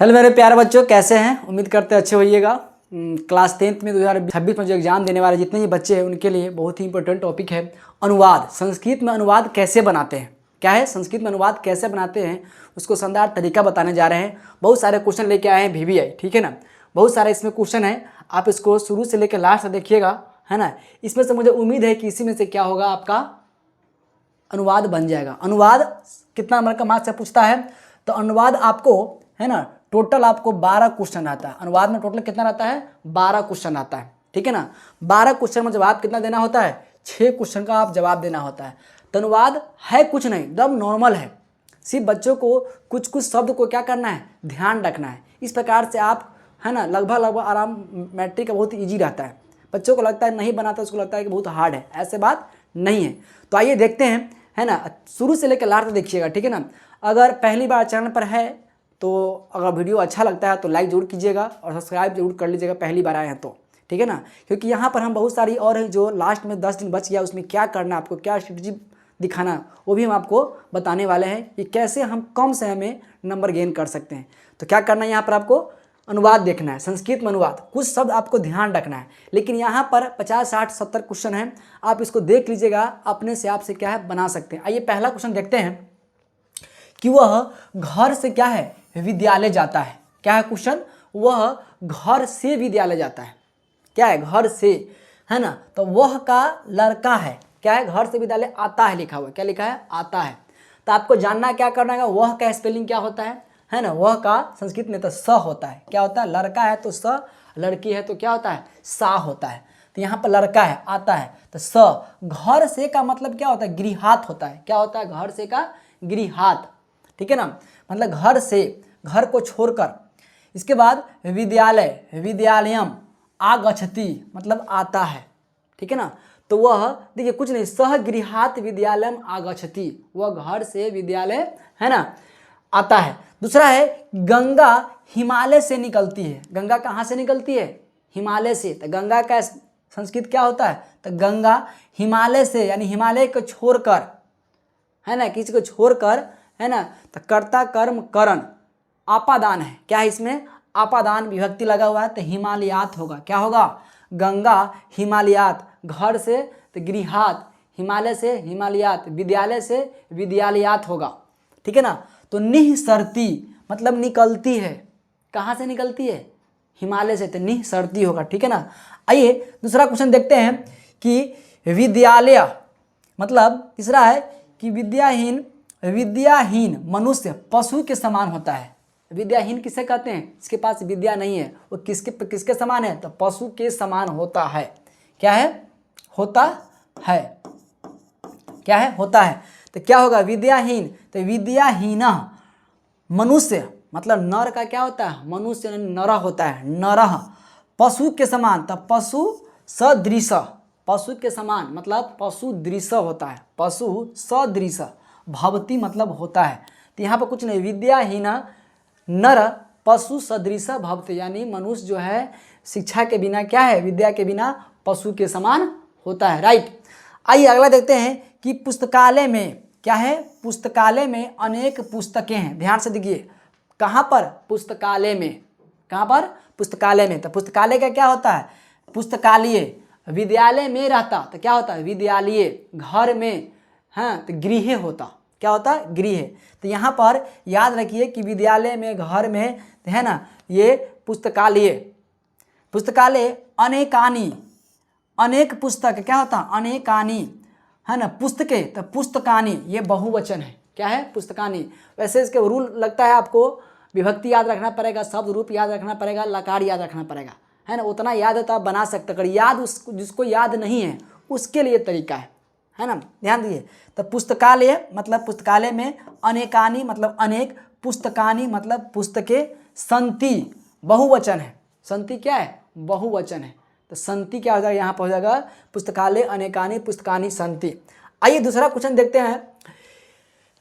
Hello मेरे प्यारे बच्चों, कैसे हैं? उम्मीद करते अच्छे होइएगा। क्लास 10th में 2026 में जो एग्जाम देने वाले जितने भी बच्चे हैं उनके लिए बहुत ही इंपॉर्टेंट टॉपिक है अनुवाद। संस्कृत में अनुवाद कैसे बनाते हैं, क्या है संस्कृत में अनुवाद कैसे बनाते हैं, उसको शानदार तरीका बताने जा रहे हैं। बहुत सारे क्वेश्चन लेके आए हैं VVI, ठीक है ना। बहुत सारे इसमें क्वेश्चन है, आप इसको शुरू से लेकर लास्ट तक देखिएगा, है ना। इसमें से मुझे उम्मीद है कि इसी में से क्या होगा, आपका अनुवाद बन जाएगा। अनुवाद कितना नंबर का मार्क्स से पूछता है, तो अनुवाद आपको, है ना, टोटल आपको 12 क्वेश्चन आता है। अनुवाद में टोटल कितना रहता है? 12 क्वेश्चन आता है, ठीक है ना। 12 क्वेश्चन में जवाब कितना देना होता है? 6 क्वेश्चन का आप जवाब देना होता है। तो अनुवाद है कुछ नहीं, एकदम नॉर्मल है। सिर्फ बच्चों को कुछ कुछ शब्द को क्या करना है, ध्यान रखना है। इस प्रकार से आप, है ना, लगभग आराम मैट्रिक का बहुत ईजी रहता है। बच्चों को लगता है नहीं बनाता, उसको लगता है कि बहुत हार्ड है, ऐसे बात नहीं है। तो आइए देखते हैं, है ना, शुरू से लेकर लास्ट तक देखिएगा, ठीक है ना। अगर पहली बार चैनल पर है तो अगर वीडियो अच्छा लगता है तो लाइक जरूर कीजिएगा और सब्सक्राइब जरूर कर लीजिएगा, पहली बार आए हैं तो, ठीक है ना। क्योंकि यहाँ पर हम बहुत सारी और हैं जो लास्ट में 10 दिन बच गया, उसमें क्या करना है आपको, क्या स्ट्रेटजी दिखाना, वो भी हम आपको बताने वाले हैं कि कैसे हम कम समय में नंबर गेन कर सकते हैं। तो क्या करना है, यहाँ पर आपको अनुवाद देखना है, संस्कृत में अनुवाद। कुछ शब्द आपको ध्यान रखना है, लेकिन यहाँ पर 50, 60, 70 क्वेश्चन हैं, आप इसको देख लीजिएगा, अपने से आपसे क्या है बना सकते हैं। आइए पहला क्वेश्चन देखते हैं कि वह घर से क्या है, विद्यालय जाता है। क्या है क्वेश्चन? वह घर से विद्यालय जाता है। क्या है? घर से, है ना। तो वह का लड़का है, क्या है, घर से विद्यालय आता है लिखा हुआ है। क्या लिखा है? आता है। तो आपको जानना क्या करना है, वह का स्पेलिंग क्या होता है ना। वह का संस्कृत में तो स होता है। क्या होता है? लड़का है तो स, लड़की है तो क्या होता है? सा होता है। तो यहाँ पर लड़का है, आता है, तो स। घर से का मतलब क्या होता है? गृहात होता है। क्या होता है? घर से का गृहात, ठीक है ना, मतलब घर से, घर को छोड़कर। इसके बाद विद्यालय, विद्यालयम आगच्छति मतलब आता है, ठीक है ना। तो वह देखिए कुछ नहीं, सह गृहात विद्यालयम आगच्छति, वह घर से विद्यालय, है ना, आता है। दूसरा है गंगा हिमालय से निकलती है। गंगा कहाँ से निकलती है? हिमालय से। तो गंगा का संस्कृत क्या होता है? तो गंगा हिमालय से, यानी हिमालय को छोड़कर, है ना, किसी को छोड़कर, है ना। तो कर्ता कर्म करण आपादान है। क्या है इसमें? आपादान विभक्ति लगा हुआ है, तो हिमालयात होगा। क्या होगा? गंगा हिमालयात, घर से तो गृहात, हिमालय से हिमालयात, विद्यालय से विद्यालयात होगा, ठीक है ना। तो निःसरती मतलब निकलती है। कहाँ से निकलती है? हिमालय से, तो निःसरती होगा, ठीक है ना। आइए दूसरा क्वेश्चन देखते हैं कि विद्यालय मतलब, तीसरा है कि विद्याहीन मनुष्य पशु के समान होता है। विद्याहीन किसे कहते हैं? जिसके पास विद्या नहीं है, वो किसके समान है? तो पशु के समान होता है। क्या है? होता है। क्या है? होता है। तो क्या होगा? विद्याहीन, तो विद्याहीन मनुष्य मतलब नर का क्या होता है? मनुष्य, नर होता है, नरह। पशु के समान, तो पशु सदृश, पशु के समान मतलब पशु दृश्य होता है, पशु सदृश। भवती मतलब होता है। तो यहाँ पर कुछ नहीं, विद्याहीन नर पशु सदृश भवती, यानी मनुष्य जो है शिक्षा के बिना क्या है, विद्या के बिना पशु के समान होता है, राइट। आइए अगला देखते हैं कि पुस्तकालय में क्या है? पुस्तकालय में अनेक पुस्तकें हैं। ध्यान से देखिए, कहाँ पर? पुस्तकालय में। कहाँ पर? पुस्तकालय में। तो पुस्तकालय का क्या होता है? पुस्तकालय। विद्यालय में रहता तो क्या होता है? विद्यालय। घर में, हाँ, तो गृह होता। क्या होता है? गृह। तो यहाँ पर याद रखिए कि विद्यालय में, घर में, है ना, ये पुस्तकालय। पुस्तकालय अनेकानी, अनेक पुस्तक, क्या होता है? अनेकानी, है ना। पुस्तकें, तो पुस्तकानी, ये बहुवचन है। क्या है? पुस्तकानी। वैसे इसके रूल लगता है आपको, विभक्ति याद रखना पड़ेगा, शब्द रूप याद रखना पड़ेगा, लकार याद रखना पड़ेगा, है ना। उतना याद है तो आप बना सकते। अगर याद जिसको याद नहीं है उसके लिए तरीका है ना। ध्यान दीजिए। तो पुस्तकालय मतलब पुस्तकालय में, अनेकानी मतलब अनेक, पुस्तकानी मतलब पुस्तकें, संति बहुवचन है। संति क्या है? बहुवचन है। तो संति क्या हो जाएगा? यहाँ पर हो जाएगा पुस्तकालय अनेकानी पुस्तकानी संति। आइए दूसरा क्वेश्चन देखते हैं।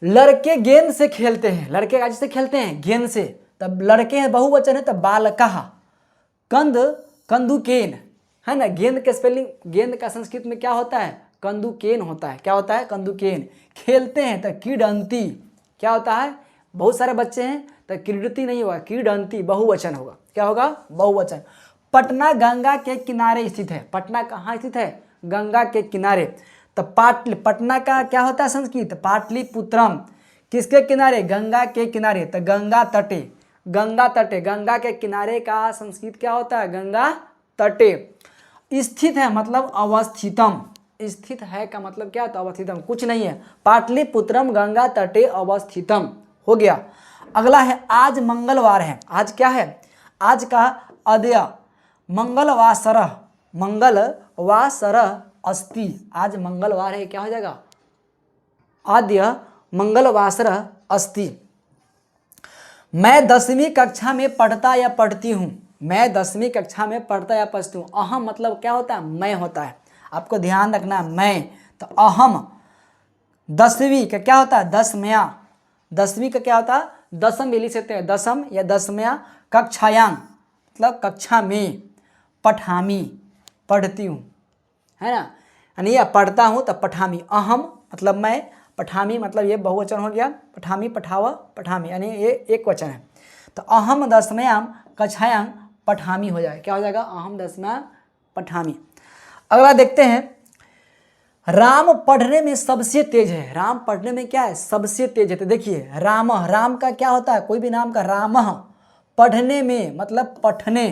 लड़के गेंद से खेलते हैं। लड़के आज से खेलते हैं गेंद से, तब लड़के हैं बहुवचन है, तब बालकः। कंदुकेन, है ना। गेंद के स्पेलिंग, गेंद का संस्कृत में क्या होता है? कंदुकेन होता है। क्या होता है? कंदुकेन। खेलते हैं तो क्रीडन्ति। क्या होता है? बहुत सारे बच्चे हैं तो क्रीडती नहीं होगा, क्रीडंती बहुवचन होगा। क्या होगा? बहुवचन। पटना गंगा के किनारे स्थित है। पटना कहाँ स्थित है? गंगा के किनारे। तो पटना का क्या होता है संस्कृत? पाटलिपुत्रम। किसके किनारे? गंगा के किनारे। तो गंगा तटे, गंगा तटे, गंगा के किनारे का संस्कृत क्या होता है? गंगा तटे। स्थित है मतलब अवस्थितम। स्थित है का मतलब क्या होता है? अवस्थितम, कुछ नहीं है। पाटलिपुत्रम गंगा तटे अवस्थितम हो गया। अगला है आज मंगलवार है। आज क्या है? आज का अद्य मंगलवासरः, मंगलवासरः अस्ति। आज मंगलवार है, क्या हो जाएगा? आद्य मंगलवासरः अस्ति। मैं 10वीं कक्षा में पढ़ता या पढ़ती हूँ। मैं 10वीं कक्षा में पढ़ता या पढ़ती हूँ। अहम मतलब क्या होता है? मैं होता है। आपको ध्यान रखना है, मैं। तो अहम 10वीं का क्या होता है? दसम्या। 10वीं का क्या होता है? दसम भी लिख सकते हैं, दसम या दसम्या। कक्षायां मतलब कक्षा में। पठामी पढ़ती हूँ, है ना, यानी या पढ़ता हूँ तो पठामी। अहम मतलब मैं, पठामी मतलब ये बहुवचन हो गया। पठामी, पठाव, पठामी, यानी ये एक वचन है। तो अहम 10म्यां कक्षायां पठामी हो जाएगा। क्या हो जाएगा? अहम 10म्यां पठामी। अगला देखते हैं, राम पढ़ने में सबसे तेज है। राम पढ़ने में क्या है? सबसे तेज है। तो देखिए राम, राम का क्या होता है? कोई भी नाम का राम। पढ़ने में मतलब पठने,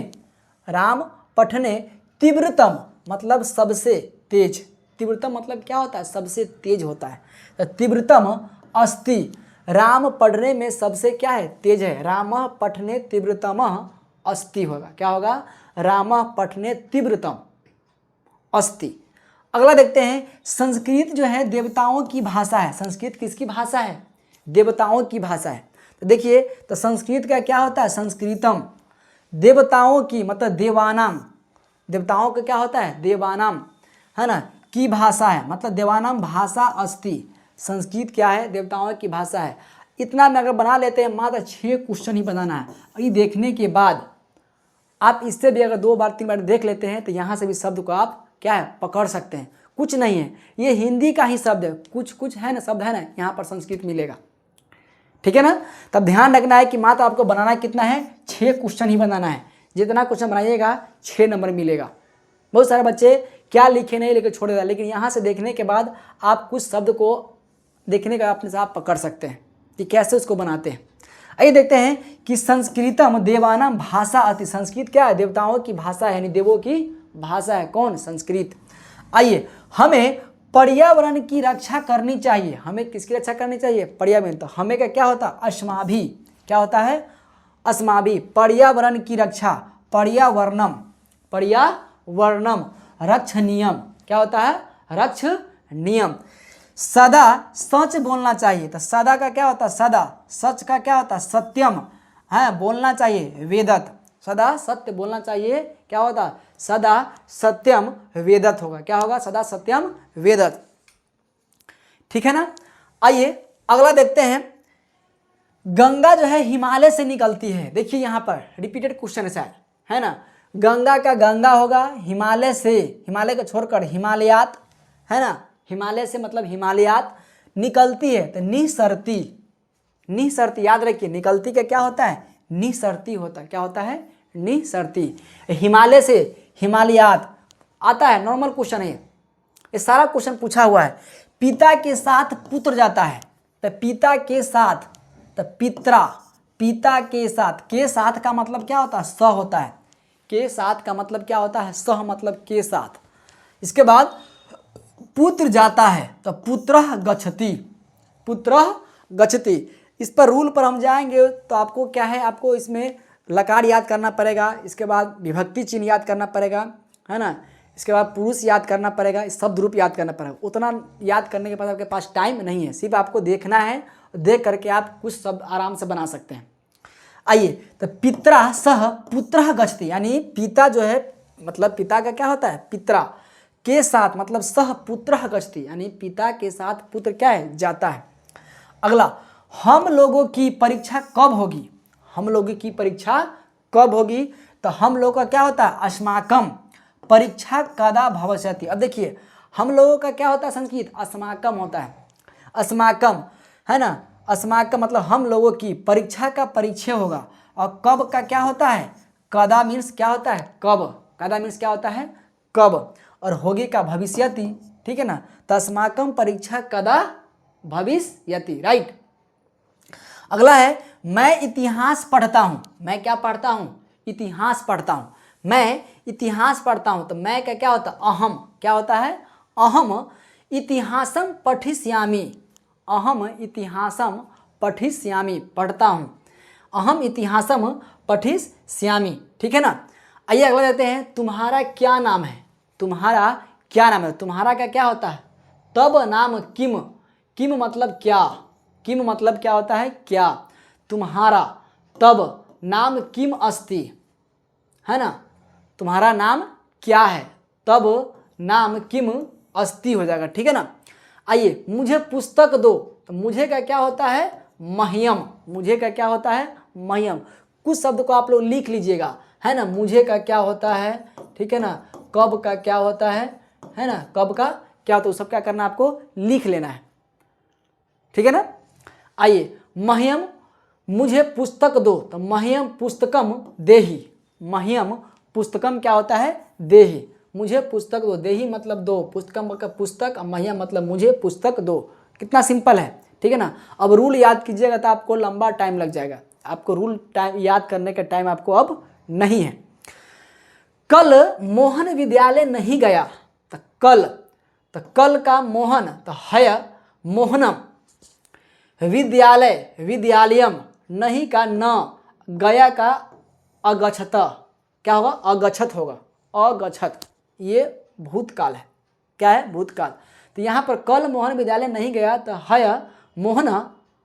राम पठने। तीव्रतम मतलब सबसे तेज। तीव्रतम मतलब क्या होता है? सबसे तेज होता है। तो तीव्रतम अस्ति, राम पढ़ने में सबसे क्या है? तेज है। राम पठने तीव्रतम अस्ति होगा। क्या होगा? राम पठने तीव्रतम अस्ति। अगला देखते हैं, संस्कृत जो है देवताओं की भाषा है। संस्कृत किसकी भाषा है? देवताओं की भाषा है। तो देखिए, तो संस्कृत का क्या होता है? संस्कृतम। देवताओं की मतलब देवानाम। देवताओं का क्या होता है? देवानाम, है ना, की भाषा है, मतलब देवानाम भाषा अस्ति। संस्कृत क्या है? देवताओं की भाषा है। इतना में अगर बना लेते हैं, मात्र 6 क्वेश्चन ही बनाना है। ये देखने के बाद आप इससे भी अगर 2 बार 3 बार देख लेते हैं तो यहाँ से भी शब्द को आप क्या है? पकड़ सकते हैं। कुछ नहीं है, ये हिंदी का ही शब्द है। कुछ कुछ है ना, शब्द है ना, यहाँ पर संस्कृत मिलेगा। ठीक है ना? तब ध्यान रखना है कि मात्र आपको बनाना कितना है? 6 क्वेश्चन ही बनाना है। जितना क्वेश्चन बनाइएगा 6 नंबर मिलेगा। बहुत सारे बच्चे क्या लिखे नहीं लिखे छोड़ देता, लेकिन यहाँ से देखने के बाद आप कुछ शब्द को देखने का अपने से आप पकड़ सकते हैं कि कैसे उसको बनाते हैं। आइए देखते हैं कि संस्कृतम देवानाम भाषा अति। संस्कृत क्या है? देवताओं की भाषा है, यानी देवों की भाषा है। कौन? संस्कृत। आइए, हमें पर्यावरण की रक्षा करनी चाहिए। हमें किसकी रक्षा करनी चाहिए? पर्यावरण। तो हमें का क्या होता है? अस्माभि। क्या होता है? अस्माभि। पर्यावरण की रक्षा, पर्यावरणम, पर्यावरणम रक्षणीयम। क्या होता है? रक्षणीयम। सदा सच बोलना चाहिए। तो सदा का क्या होता है? सदा। सच का क्या होता है? सत्यम, है, बोलना चाहिए। वेदत, सदा सत्य बोलना चाहिए। क्या होता है? सदा सत्यम वेदत होगा। क्या होगा? सदा सत्यम वेदत। ठीक है ना? आइए अगला देखते हैं, गंगा जो है हिमालय से निकलती है। देखिए यहाँ पर रिपीटेड क्वेश्चन है शायद, है ना। गंगा का गंगा होगा, हिमालय से, हिमालय को छोड़कर हिमालयात, है ना, हिमालय से मतलब हिमालयात निकलती है। तो निसरती, निसरती याद रखिए, निकलती का क्या होता है? निसरती होता है। क्या होता है? निसरती। हिमालय से हिमालयात आता है, नॉर्मल क्वेश्चन है ये सारा क्वेश्चन पूछा हुआ है। पिता के साथ पुत्र जाता है। तो पिता के साथ, तो पित्रा, पिता के साथ, के साथ का मतलब क्या होता है? स होता है। के साथ का मतलब क्या होता है? सह मतलब के साथ। इसके बाद पुत्र जाता है, तो पुत्रः गच्छति, पुत्रः गच्छति। इस पर रूल पर हम जाएंगे तो आपको क्या है? आपको इसमें लकार याद करना पड़ेगा, इसके बाद विभक्ति चिन्ह याद करना पड़ेगा, है ना, इसके बाद पुरुष याद करना पड़ेगा, शब्द रूप याद करना पड़ेगा। उतना याद करने के बाद आपके पास टाइम नहीं है, सिर्फ आपको देखना है, देख करके आप कुछ शब्द आराम से बना सकते हैं। आइए, तो पित्रा सह पुत्रः गच्छति, यानी पिता जो है मतलब पिता का क्या होता है? पित्रा के साथ मतलब सह पुत्रः गच्छति, यानी पिता के साथ पुत्र क्या है? जाता है। अगला, हम लोगों की परीक्षा कब होगी? हम लोगों की परीक्षा कब होगी? तो हम लोग का क्या होता है? अस्माकम परीक्षा कदा भविष्यति। अब देखिए, हम लोगों का क्या होता है? संस्कृत अस्माकम होता है। अस्माकम, है ना, अस्माकं मतलब हम लोगों की, परीक्षा का परिचय होगा। और कब का क्या होता है, कदा मीन्स क्या होता है, कब, कदा मीन्स क्या होता है, कब, और होगी का भविष्यति, ठीक है ना। तो अस्माकं परीक्षा कदा भविष्यति, राइट। अगला है मैं इतिहास पढ़ता हूँ। मैं क्या पढ़ता हूँ, इतिहास पढ़ता हूँ। मैं इतिहास पढ़ता हूँ, तो मैं का क्या होता है, अहम, क्या होता है, अहम इतिहासम पठिष्यामि। अहम इतिहासम पठिष्यामि, पढ़ता हूँ। अहम इतिहासम पठिष्यामि, ठीक है ना। आइए अगला देते हैं, तुम्हारा क्या नाम है। तुम्हारा क्या नाम है, तुम्हारा का क्या होता है, तब नाम किम। किम मतलब क्या, किम मतलब क्या होता है, क्या। तुम्हारा तब नाम किम अस्ति, है ना। तुम्हारा नाम क्या है, तब नाम किम अस्ति हो जाएगा, ठीक है ना। आइए मुझे पुस्तक दो, तो मुझे का क्या होता है, मह्यम। मुझे का क्या होता है, मह्यम। कुछ शब्द को आप लोग लिख लीजिएगा, है ना। मुझे का क्या होता है, ठीक है ना। कब का क्या होता है ना, कब का क्या, तो सब क्या करना है, आपको लिख लेना है, ठीक है ना। आइए मह्यम मुझे पुस्तक दो, तो मह्यम पुस्तकम देहि। मह्यम पुस्तकम क्या होता है, देहि। मुझे पुस्तक दो, देहि मतलब दो, पुस्तकम का पुस्तक, मह्यम मतलब मुझे पुस्तक दो। कितना सिंपल है, ठीक है ना। अब रूल याद कीजिएगा तो आपको लंबा टाइम लग जाएगा, आपको रूल टाइम याद करने का टाइम आपको अब नहीं है। कल मोहन विद्यालय नहीं गया, तो कल का मोहन, तो हय मोहनम। विद्यालय विद्यालयम, नहीं का न, गया का अगछत, क्या होगा, अगछत होगा, अगछत। ये भूतकाल है, क्या है, भूतकाल। तो यहाँ पर कल मोहन विद्यालय नहीं गया, तो हय मोहन,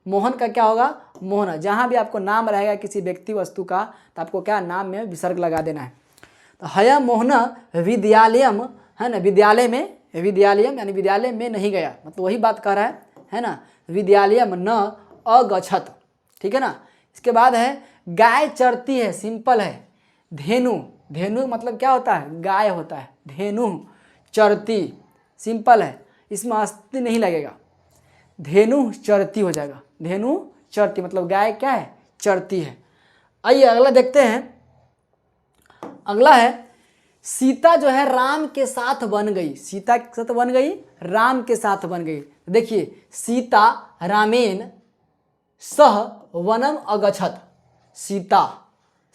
मोहन का क्या होगा, मोहन। जहाँ भी आपको नाम रहेगा किसी व्यक्ति वस्तु का, तो आपको क्या नाम में विसर्ग लगा देना है। तो हय मोहन विद्यालयम, है ना, विद्यालय में, विद्यालयम यानी विद्यालय में नहीं गया, मतलब वही बात कर रहा है ना। विद्यालयम न अगछत, ठीक है ना। इसके बाद है गाय चरती है, सिंपल है। धेनु, धेनु मतलब क्या होता है, गाय होता है। धेनु चरती, सिंपल है, इसमें अस्ति नहीं लगेगा, धेनु चरती हो जाएगा। धेनु चरती मतलब गाय क्या है, चरती है। आइए अगला देखते हैं। अगला है सीता जो है राम के साथ बन गई। सीता के साथ बन गई, राम के साथ बन गई। देखिए सीता रामेन सह वनम अगछत। सीता,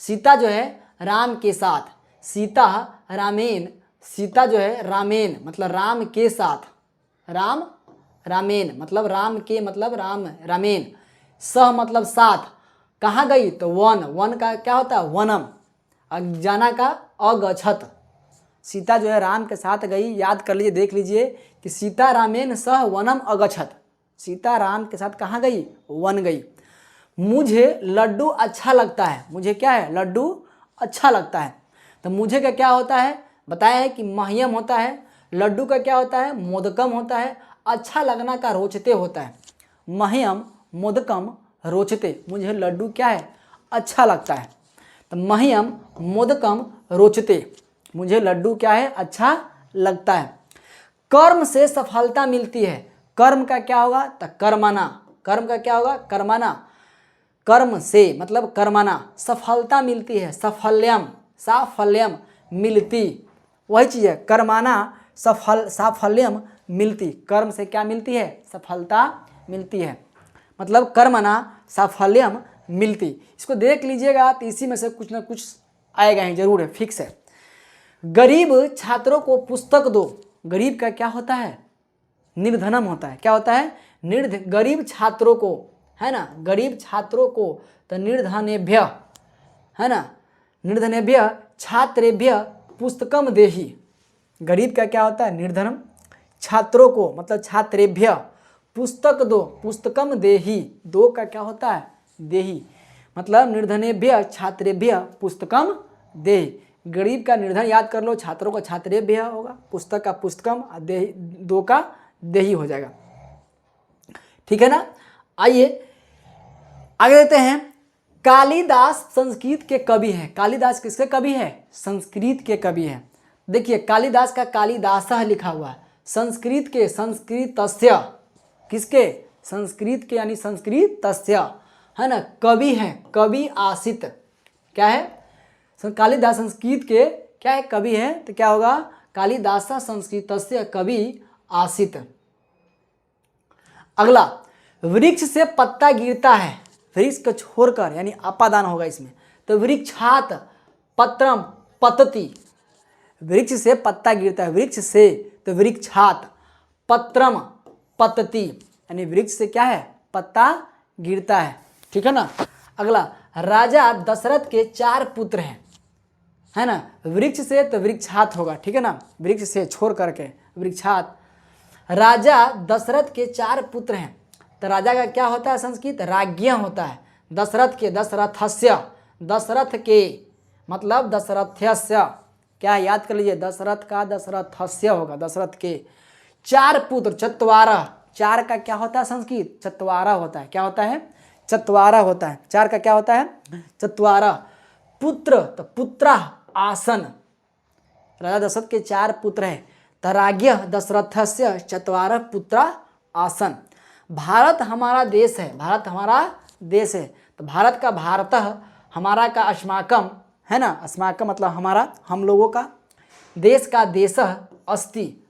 सीता जो है राम के साथ, सीता रामेन, सीता जो है रामेन मतलब राम के साथ, राम रामेन मतलब राम के मतलब राम, रामेन। सह मतलब साथ, कहाँ गई, तो वन, वन का क्या होता है, वनम। जाना का अगछत। सीता जो है राम के साथ गई, याद कर लीजिए, देख लीजिए कि सीता रामेन सह वनम अगछत। सीता राम के साथ कहाँ गई, वन गई। मुझे लड्डू अच्छा लगता है, मुझे क्या है, लड्डू अच्छा लगता है। तो मुझे का क्या होता है, बताया है कि मह्यम होता है। लड्डू का क्या होता है, मोदकम होता है। अच्छा लगना का रोचते होता है। मह्यम मोदकम रोचते, मुझे लड्डू क्या है, अच्छा लगता है। तो मह्यम मोदकम रोचते, मुझे लड्डू क्या है, अच्छा लगता है। कर्म से सफलता मिलती है। कर्म का क्या होगा, तो कर्मणा। कर्म का क्या होगा, कर्मणा। कर्म से मतलब कर्मणा, सफलता मिलती है। सफल्यम, साफल्यम मिलती, वही चीज़ है, कर्मणा साफल्यम मिलती। कर्म से क्या मिलती है, सफलता मिलती है, मतलब कर्मणा साफल्यम मिलती। इसको देख लीजिएगा तो इसी में से कुछ ना कुछ आएगा ही, जरूर है, फिक्स है। गरीब छात्रों को पुस्तक दो। गरीब का क्या होता है, निर्धनम होता है। क्या होता है, गरीब छात्रों को, है ना, गरीब छात्रों को, तो निर्धनेभ्य, है ना, निर्धनेभ्य छात्रेभ्य पुस्तकम देहि। गरीब का क्या होता है, निर्धनम। छात्रों को मतलब छात्रेभ्य पुस्तक दो, पुस्तकम देहि। दो का क्या होता है, देहि, मतलब निर्धनेभ्य छात्रेभ्य पुस्तकम देहि। गरीब का निर्धन याद कर लो, छात्रों का छात्रेभ्य होगा, पुस्तक का पुस्तकम, देहि, दो का देहि हो जाएगा, ठीक है ना। आइए आगे देते हैं। कालिदास संस्कृत के कवि हैं। कालिदास किसके कवि है, संस्कृत के कवि हैं। देखिए कालिदास का कालिदासः लिखा हुआ है, संस्कृत के संस्कृतस्य, किसके, संस्कृत के यानी संस्कृत तस्य, है ना, कवि हैं, कवि आसित, क्या है, कालिदास संस्कृत के क्या है, कवि है, तो क्या होगा, कालिदास संस्कृतस्य कवि आसित। अगला, वृक्ष से पत्ता गिरता है, वृक्ष को छोड़कर यानी अपादान होगा इसमें, तो वृक्षात पत्रम पतति, वृक्ष से पत्ता गिरता है, वृक्ष से, तो वृक्षात पत्रम पतति, यानी वृक्ष से क्या है, पत्ता गिरता है, ठीक है ना। अगला, राजा दशरथ के 4 पुत्र हैं, है ना, वृक्ष से तो वृक्षात होगा, ठीक है ना, वृक्ष से छोड़ करके वृक्षात। राजा दशरथ के 4 पुत्र हैं, तो राजा का क्या होता है संस्कृत, राज्ञ होता है, दशरथ के, दशरथस्य, दशरथ के मतलब दशरथस्य, क्या याद कर लीजिए, दशरथ का दशरथस्य होगा, दशरथ के 4 पुत्र, चत्वारः, 4 का क्या होता है संस्कृत, चत्वारः होता है, क्या होता है, चत्वारः होता है, 4 का क्या होता है, चत्वारः। पुत्र, तो पुत्र आसन, राजा दशरथ के 4 पुत्र हैं, तो राज्ञ दशरथस्य चत्वारः पुत्र आसन। भारत हमारा देश है, भारत हमारा देश है, तो भारत का भारतः, हमारा का अस्माकम, है ना, अस्माकम मतलब हमारा, हम लोगों का, देश का देशः अस्ति,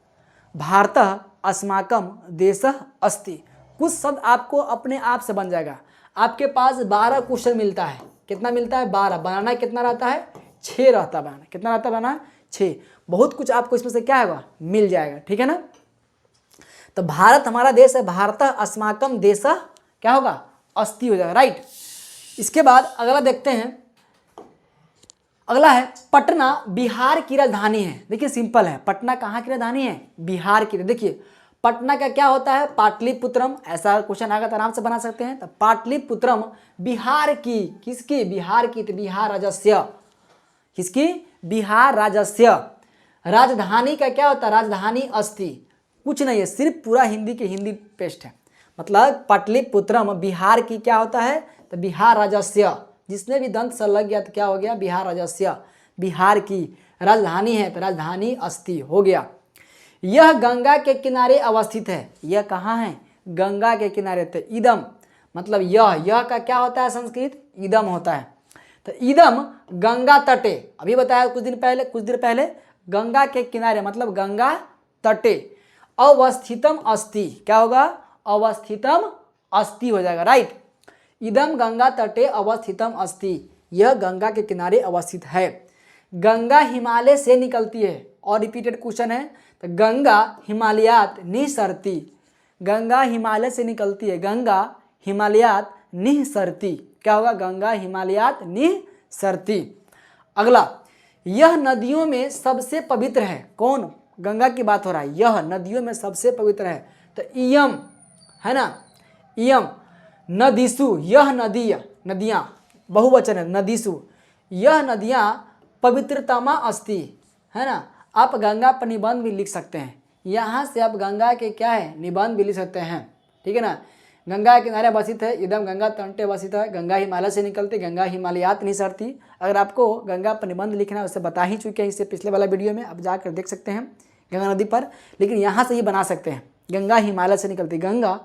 भारतः अस्माकम देशः अस्ति। कुछ शब्द आपको अपने आप से बन जाएगा। आपके पास 12 क्वेश्चन मिलता है, कितना मिलता है, 12, बनाना कितना रहता है, 6 रहता है, बनाना कितना रहता है, बनाना 6, बहुत कुछ आपको इसमें से क्या होगा, मिल जाएगा, ठीक है ना। तो भारत हमारा देश है, भारतः अस्माकम देशः क्या होगा, अस्ति हो जाएगा, राइट। इसके बाद अगला देखते हैं, अगला है पटना बिहार की राजधानी है। देखिए सिंपल है, पटना कहाँ की राजधानी है, बिहार की। देखिए पटना का क्या होता है, पाटलिपुत्रम, ऐसा क्वेश्चन आएगा तो आराम से बना सकते हैं। तो पाटलिपुत्रम बिहार की, किसकी, बिहार की, तो बिहार राजस्य, किसकी, बिहार राजस्य। राजधानी का क्या होता है, राजधानी अस्ति, कुछ नहीं है, सिर्फ पूरा हिंदी के हिंदी पेस्ट है, मतलब पाटलिपुत्रम बिहार की क्या होता है, तो बिहार राजस्य, जिसने भी दंत से लग गया तो क्या हो गया, बिहार राजस्य, बिहार की राजधानी है, तो राजधानी अस्ति हो गया। यह गंगा के किनारे अवस्थित है, यह कहाँ है, गंगा के किनारे, तो इदम मतलब यह का क्या होता है संस्कृत, इदम होता है, तो इदम गंगा तटे, अभी बताया कुछ दिन पहले, गंगा के किनारे मतलब गंगा तटे, अवस्थितम अस्ति, क्या होगा, अवस्थितम अस्ति हो जाएगा, राइट। इदम गंगा तटे अवस्थितम अस्ति, यह गंगा के किनारे अवस्थित है। गंगा हिमालय से निकलती है, और रिपीटेड क्वेश्चन है, तो गंगा हिमालयात निसरती, गंगा हिमालय से निकलती है, गंगा हिमालयात निसरती, क्या होगा, गंगा हिमालयात निसरती। अगला, यह नदियों में सबसे पवित्र है, कौन, गंगा की बात हो रहा है, यह नदियों में सबसे पवित्र है, तो इयम, है ना, इयम नदीसु, यह नदियाँ बहुवचन है, नदीसु, यह नदियाँ पवित्रतमा अस्ति, है ना। आप गंगा पर निबंध भी लिख सकते हैं, यहाँ से आप गंगा के क्या है, निबंध भी लिख सकते हैं, ठीक है ना। गंगा के किनारे अवस्थित है, इदम गंगा तटे अवस्थित है, गंगा हिमालय से निकलती, गंगा हिमालयात निसरती। अगर आपको गंगा पर निबंध लिखना है, उससे बता ही चुके हैं इससे पिछले वाला वीडियो में, आप जाकर देख सकते हैं गंगा नदी पर, लेकिन यहाँ से ही बना सकते हैं, गंगा हिमालय से निकलती, गंगा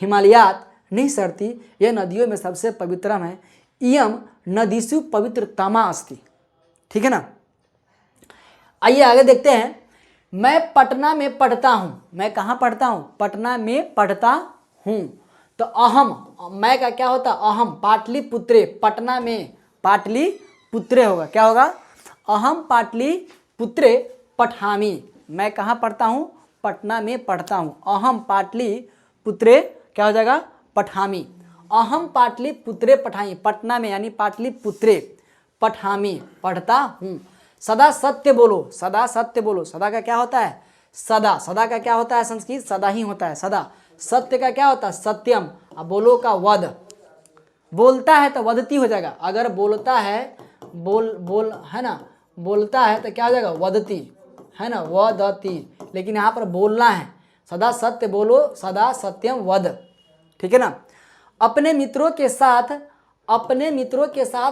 हिमालयात निसरती, यह नदियों में सबसे पवित्रम है, इयम नदीसु पवित्रतमा अस्ति, ठीक है ना। आइए आगे देखते हैं, मैं पटना में पढ़ता हूँ, मैं कहाँ पढ़ता हूँ, पटना में पढ़ता हूँ, तो अहम, मैं का क्या होता, अहम पाटलिपुत्रे, पटना में पाटलिपुत्रे होगा, क्या होगा, अहम पाटलिपुत्रे पठामी, मैं कहाँ पढ़ता हूँ, पटना में पढ़ता हूँ, अहम पाटलिपुत्रे क्या हो जाएगा, पठामी, अहम पाटलिपुत्रे पठामी, पटना में यानी पाटलिपुत्रे पठामी, पढ़ता हूँ। सदा सत्य बोलो, सदा सत्य बोलो, सदा का क्या होता है, सदा, सदा का क्या होता है संस्कृत, सदा ही होता है, सदा। सत्य का क्या होता है, सत्यम, अब बोलो का वद, बोलता है तो वदती हो जाएगा, अगर बोलता है, बोल है ना, बोलता है तो क्या हो जाएगा, वदती, है ना, वदती, लेकिन यहाँ पर बोलना है, सदा सत्य बोलो, सदा सत्यम वद, ठीक है ना। अपने मित्रों के साथ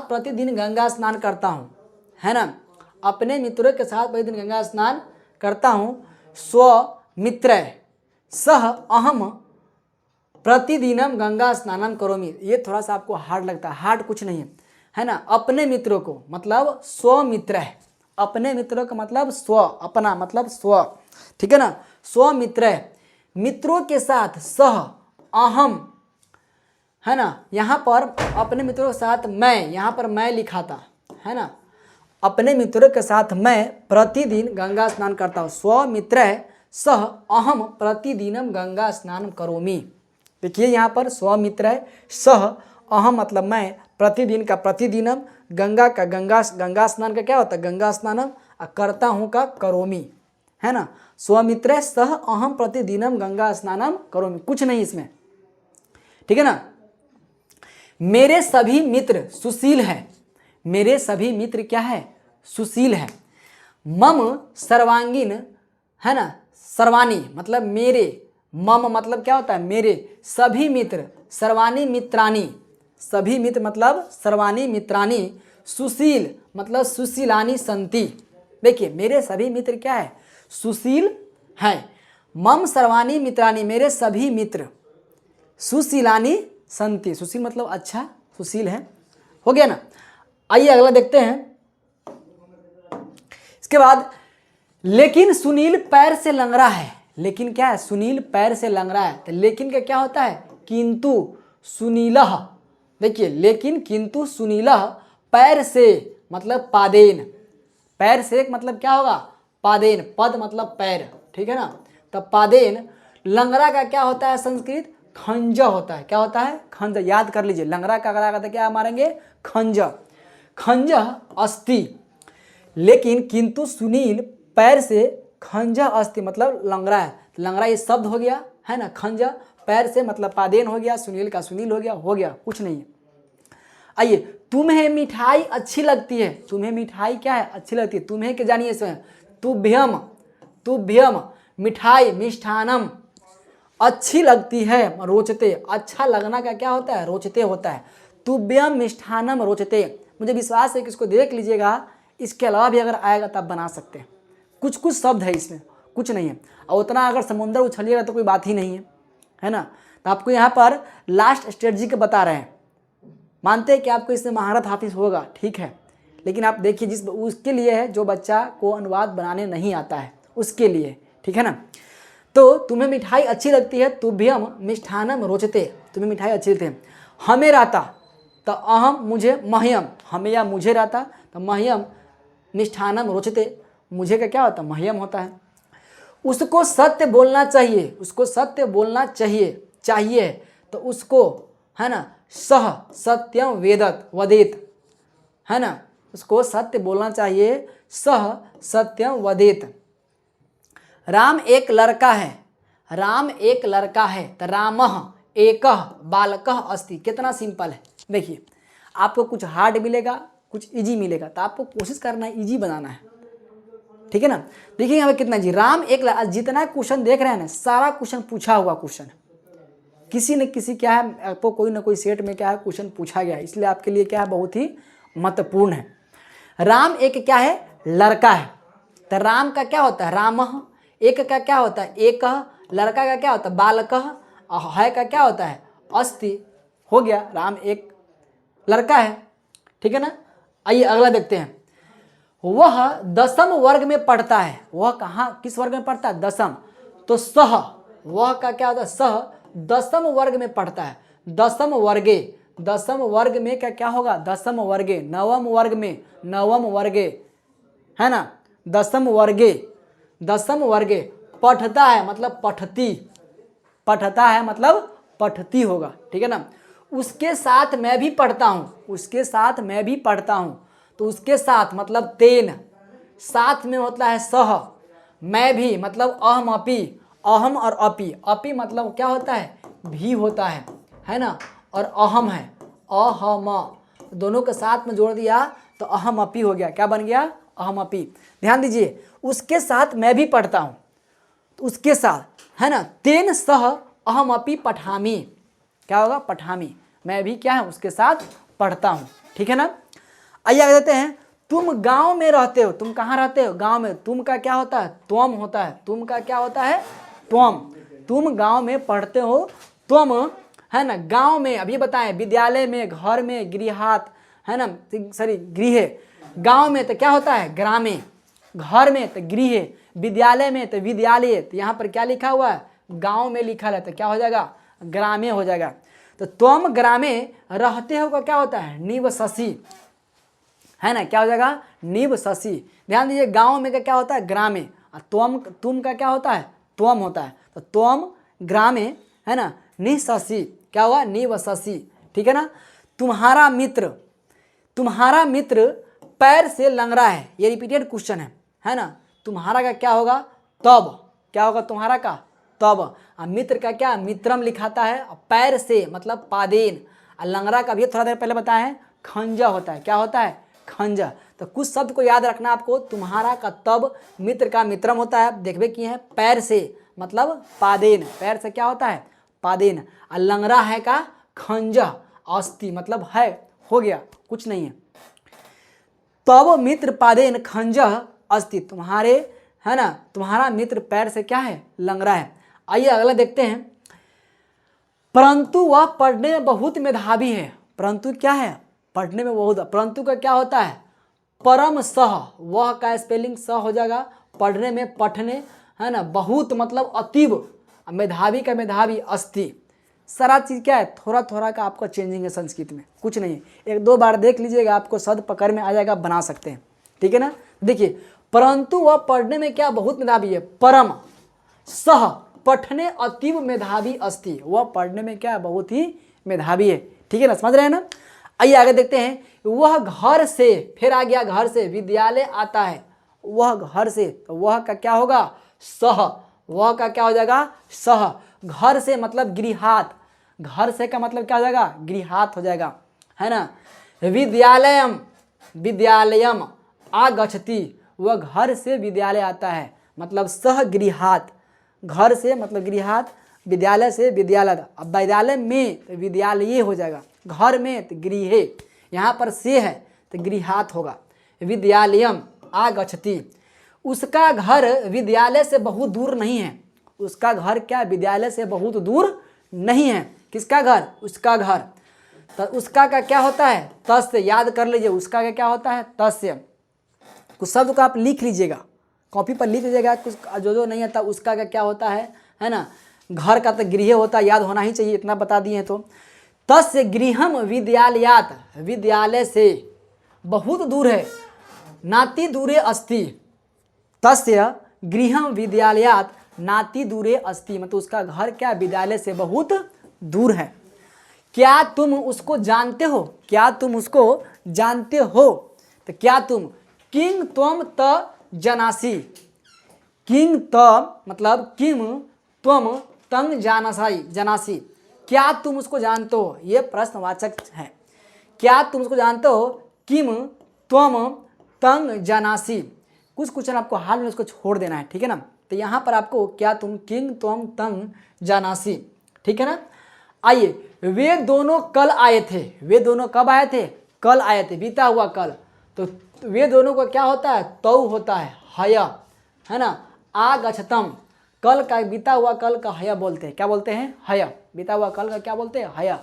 प्रतिदिन गंगा स्नान करता हूँ, है ना, अपने मित्रों के साथ प्रतिदिन गंगा स्नान करता हूँ। स्व मित्र सह अहम प्रतिदिनम गंगा स्नानम करोमि। ये थोड़ा सा आपको हार्ड लगता है, हार्ड कुछ नहीं है ना। अपने मित्रों को मतलब स्वमित्र है, अपने मित्रों का मतलब स्व, अपना मतलब स्व, ठीक है ना। स्वमित्र है, मित्रों के साथ सह अहम, है ना। यहाँ पर अपने मित्रों के साथ मैं, यहाँ पर मैं लिखा था, है ना। अपने मित्रों के साथ मैं प्रतिदिन गंगा स्नान करता हूँ। स्वमित्र सह अहम प्रतिदिनम गंगा स्नान करोमि। देखिए यहाँ पर स्वमित्र सह अहम मतलब मैं, प्रतिदिन का प्रतिदिनम, गंगा का गंगा स्नान का क्या होता है गंगा स्नानम, करता हूँ का करोमि, है ना। स्वमित्र सह अहम प्रतिदिनम गंगा स्नानम करोमि, कुछ नहीं इसमें, ठीक है ना। मेरे सभी मित्र सुशील है, मेरे सभी मित्र क्या है सुशील है। मम सर्वांगीण, है ना, सर्वाणी मतलब मेरे, मम मतलब क्या होता है मेरे, सभी मित्र, सर्वाणी मित्राणी, सभी मित्र मतलब सर्वाणी मित्राणी, सुशील मतलब सुशीलानी संति। देखिए मेरे सभी मित्र क्या है सुशील है। मम सर्वाणी मित्राणी मेरे सभी मित्र, सुशीलानी संति, सुशील मतलब अच्छा, सुशील है, हो गया ना। आइए अगला देखते हैं। इसके बाद लेकिन सुनील पैर से लंगड़ा है, लेकिन क्या है सुनील पैर से लंगड़ा है, तो लेकिन का क्या होता है किंतु सुनीलः। देखिए लेकिन किंतु सुनीलः पैर से मतलब पादेन, पैर से मतलब क्या होगा पादेन, पद मतलब पैर, ठीक है ना। तब पादेन, लंगड़ा का क्या होता है संस्कृत खंज होता है, क्या होता है खंज, याद कर लीजिए लंगड़ा का अगर आता क्या मारेंगे खंज, खंज अस्ति। लेकिन किंतु सुनील पैर से खंज अस्ति मतलब लंगड़ा है, लंगड़ा ये शब्द हो गया, है ना। खंज पैर से मतलब पादेन हो गया, सुनील का सुनील हो गया कुछ नहीं है। आइए तुम्हें मिठाई अच्छी लगती है, तुम्हें मिठाई क्या है अच्छी लगती है, तुम्हें के जानिए इसमें तुभ्यम, तुभ्यम मिठाई मिष्ठानम अच्छी लगती है, रोचते, अच्छा लगना का क्या होता है रोचते होता है। तुभ्यम मिष्ठानम रोचते, मुझे विश्वास है कि इसको देख लीजिएगा, इसके अलावा भी अगर आएगा तो आप बना सकते हैं। कुछ कुछ शब्द है इसमें, कुछ नहीं है, और उतना अगर समुद्र उछलिएगा तो कोई बात ही नहीं है ना। तो आपको यहाँ पर लास्ट स्ट्रेटजी के बता रहे हैं, मानते हैं कि आपको इसमें महारत हासिल होगा, ठीक है, लेकिन आप देखिए जिस उसके लिए है जो बच्चा को अनुवाद बनाने नहीं आता है उसके लिए, ठीक है ना। तो तुम्हें मिठाई अच्छी लगती है, तुभ्यम मिष्ठानम रोचते, तुम्हें मिठाई अच्छी लगती है। हमें रहता तो अहम मुझे, मह्यम हमें या मुझे रहता तो मह्यम मिष्ठानम रोचते, मुझे का क्या होता है मह्यम होता है। उसको सत्य बोलना चाहिए, उसको सत्य बोलना चाहिए तो उसको, है ना, सह सत्यम वेदत वदेत, है ना, उसको सत्य बोलना चाहिए, सह सत्यम वदेत। राम एक लड़का है, राम एक लड़का है तो रामः एकः बालकः अस्ति, कितना सिंपल है। देखिए आपको कुछ हार्ड मिलेगा कुछ इजी मिलेगा, तो आपको कोशिश करना है इजी बनाना है, ठीक है ना। देखिए यहाँ पे कितना जी, राम एक, जितना क्वेश्चन देख रहे हैं ना सारा क्वेश्चन पूछा हुआ क्वेश्चन, किसी न किसी क्या है आपको कोई ना कोई सेट में क्या है क्वेश्चन पूछा गया है, इसलिए आपके लिए क्या है बहुत ही महत्वपूर्ण है। राम एक क्या है लड़का है, तो राम का क्या होता है रामः, एक का क्या होता है एक, लड़का का क्या होता है बालकः, है का क्या होता है अस्ति, हो गया राम एक लड़का है, ठीक है ना। आइए अगला देखते हैं। वह 10वीं वर्ग में पढ़ता है, वह कहाँ किस वर्ग में पढ़ता है दसम, तो सह, वह का क्या होता है सह 10वीं वर्ग में पढ़ता है, 10वीं वर्गे, 10वीं वर्ग में क्या होगा 10वीं वर्गे, 9वीं वर्ग में 9वीं वर्गे, है ना 10वीं वर्गे, 10वीं वर्गे पढ़ता है मतलब पठती, पढ़ता है मतलब पठती होगा, ठीक है ना। उसके साथ मैं भी पढ़ता हूँ, उसके साथ मैं भी पढ़ता हूँ, तो उसके साथ मतलब तेन, साथ में होता है सह, मैं भी मतलब अहम अपि, अहम और अपि, अपि मतलब क्या होता है भी होता है ना, और अहम है अहम, दोनों के साथ में जोड़ दिया तो अहम अपि हो गया, क्या बन गया अहम अपि। ध्यान दीजिए उसके साथ मैं भी पढ़ता हूँ, तो उसके साथ है ना, तेन सह अहम अपि पठामी, क्या होगा पठामी, मैं भी क्या है उसके साथ पढ़ता हूँ, ठीक है ना। आइए आगे देते हैं। तुम गांव में रहते हो, तुम कहाँ रहते हो गांव में, तुम का क्या होता है त्वम होता है, तुम का क्या होता है त्वम, तुम गांव में पढ़ते हो तुम, है ना, गांव में, अभी बताएं, विद्यालय में, घर में, गृहात, है ना, सॉरी गृह, गांव में तो क्या होता है ग्रामे, घर में तो गृह, विद्यालय में तो विद्यालय, तो यहाँ पर क्या लिखा हुआ है गांव में लिखा है, तो क्या हो जाएगा ग्रामे हो जाएगा। तो तुम ग्रामे रहते हो का क्या होता है निवससी, है ना, क्या हो जाएगा निवससी। ध्यान दीजिए गांव में का क्या होता है ग्रामे, और तुम का क्या होता है त्वम होता है, तो त्वम ग्रामे, है ना, निवससी, क्या हुआ निवससी, ठीक है ना। तुम्हारा मित्र पैर से लंगड़ा है, ये रिपीटेड क्वेश्चन है ना। तुम्हारा का क्या होगा तब, क्या होगा तुम्हारा का तब, और मित्र का क्या मित्रम लिखाता है, और पैर से मतलब पादेन, और लंगड़ा का भी थोड़ा देर पहले बताया है खंजा होता है, क्या होता है खंजा। तो कुछ शब्द को याद रखना आपको, तुम्हारा का तब, मित्र का मित्रम होता है, देखबे किए हैं पैर से मतलब पादेन, पैर से क्या होता है पादेन, और लंगड़ा है का खंजा, अस्थि मतलब है हो गया कुछ नहीं है। तब मित्र पादेन खंजह अस्ति, तुम्हारे, है ना, तुम्हारा मित्र पैर से क्या है लंगड़ा है। आइए अगला देखते हैं। परंतु वह पढ़ने में बहुत मेधावी है, परंतु क्या है पढ़ने में बहुत, परंतु का क्या होता है परम सह, वह का स्पेलिंग सह हो जाएगा, पढ़ने में पठने, है ना, बहुत मतलब अतीब, मेधावी का मेधावी अस्ति। सारा चीज़ क्या है थोड़ा थोड़ा का आपको चेंजिंग है संस्कृत में, कुछ नहीं है, एक दो बार देख लीजिएगा आपको शब्द पकड़ में आ जाएगा, बना सकते हैं, ठीक है ना। देखिए परंतु वह पढ़ने में क्या बहुत मेधावी है, परम सह पठने अतीब मेधावी अस्ति, वह पढ़ने में क्या बहुत ही मेधावी है, ठीक है ना, समझ रहे हैं ना। आइए आगे देखते हैं। वह घर से, फिर आ गया घर से, विद्यालय आता है, वह घर से, तो वह का क्या होगा सह, वह का क्या हो जाएगा सह, घर से मतलब गृहात, घर से का मतलब क्या हो जाएगा गृहात हो जाएगा, है ना। विद्यालयम आगच्छति, वह घर से विद्यालय आता है, मतलब सह गृहात, घर से मतलब गृहात, विद्यालय से विद्यालय, अब विद्यालय में तो विद्यालय हो जाएगा, घर में तो गृहे, यहाँ पर से है तो गृहात होगा। विद्यालयम आगच्छति, उसका घर विद्यालय से बहुत दूर नहीं है, उसका घर क्या विद्यालय से बहुत दूर नहीं है, किसका घर उसका घर। तो उसका का क्या होता है तस्य, याद कर लीजिए उसका का क्या होता है तस्य। कुछ शब्द को आप लिख लीजिएगा, कॉपी पर लिख लीजिएगा, कुछ जो नहीं आता उसका का क्या होता है ना। घर का तो गृह होता है, याद होना ही चाहिए, इतना बता दिए हैं। तो तस्य गृहम विद्यालयात, विद्यालय से बहुत दूर है, नाति दूरे अस्ति, तस्य गृहम विद्यालयात नाति दूरे अस्ति, मतलब उसका घर क्या विद्यालय से बहुत दूर है। क्या तुम उसको जानते हो, क्या तुम उसको जानते हो, तो क्या तुम किंग त्वम त जनासी, किंग त मतलब किम त्वम तंग जनासी, क्या तुम उसको जानते हो, ये प्रश्नवाचक है। क्या तुम उसको जानते हो, किम त्वम तंग जनासी, कुछ क्वेश्चन आपको हाल में उसको छोड़ देना है, ठीक है ना। तो यहाँ पर आपको क्या तुम किंग त्वम तंग जानासी, ठीक है ना। आइए वे दोनों कल आए थे, वे दोनों कब आए थे कल आए थे, बीता हुआ कल, तो वे दोनों का क्या होता है तौ होता है हय, है ना। आगच्छतम, कल का बीता हुआ कल का हय बोलते हैं, क्या बोलते हैं हय, बीता हुआ कल का क्या बोलते हैं हय।